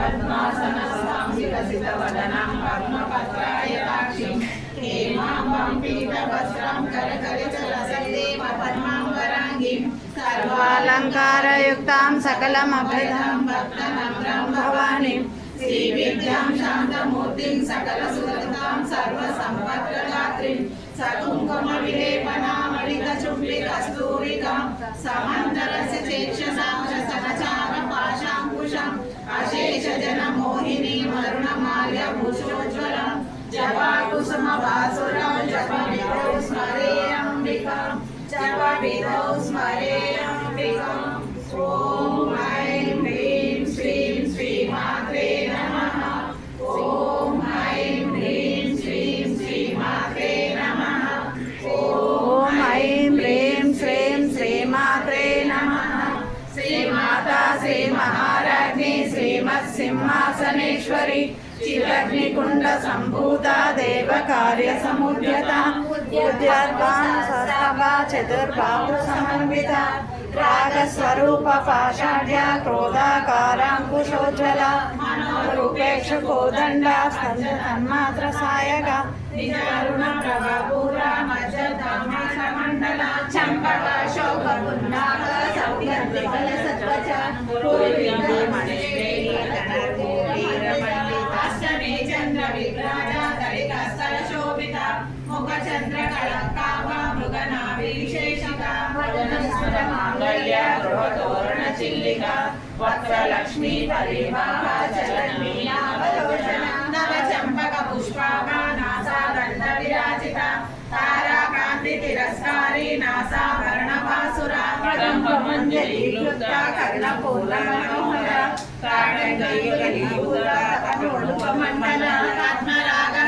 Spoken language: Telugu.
పద్మాసనస్తాం వికసితవదనం పద్మపత్రాయతాక్షిం హేమాంబం పీతవస్త్రం కరకలితలసదేవ పద్మాంబరాంగిం సర్వాలంకారయుక్తాం సకలమభయదాం భక్తనమ్రం భవానిం శ్రీవిద్యాం శాంతమూర్తిం సకలసుగతాం సర్వసంపత్ప్రదాత్రిం సకుంకుమ విలేపనామళిక చుంబి కస్తూరికాం సమంతరస్య చేక్షసాం సనచార పాశాంకుశం అశేష జన మోహిని మరుణమాల్య భూషోజ్వలం జపా కుసుమ వాసురం జపవిదో స్మరేయంబికాం జపవిదో స్మరేయంబికాం ఓం ఐం హ్రీం శ్రీం శ్రీమాత్రే నమః ఓం ఐం హ్రీం శ్రీం శ్రీమాత్రే నమః ఓం ఐం హ్రీం శ్రీం శ్రీమాత్రే నమః శ్రీమాతా శ్రీ మహారాజ్ఞి శ్రీమత్ సింహాసనేశ్వరి చిరగ్నికుండ సంభూత దేవ కార్య సముద్యత ఉద్యద్వాంసస్తభా చతుర్బాహు సమన్విత రాగస్వరూప పాషాఢ్య క్రోధాకారాంకుశోజ్వల మనోరూపేక్ష కోదండ స్కంద తన్మాత్ర సాయక నిజరుణ ప్రభూర మజ్జధామాసమండల చంపక శోభ పున్నాక సౌగంధి కలసత్వచ పూర్విందు మణిశ్రేణి అష్టమే చంద్ర విగ్రహ దళితస్థల శోభిత ముఖ చంద్ర కళంకాభ మృగనాభి విశేషిక వదనస్వర మాంగళ్య గృహతోరణ చిల్లిక వక్రలక్ష్మీ పరివాహ చలనీయావలోచన నవ చంపక పుష్పాభ నాసాదండ విరాజిత తారాకాంతి తిరస్కారి నాసాభరణ భాసుర కదంబ మంజరి క్లుప్త కర్ణపూర్ణ మనోహర కాళంగయుగలీభూత తనోడుపమండల ఆత్మర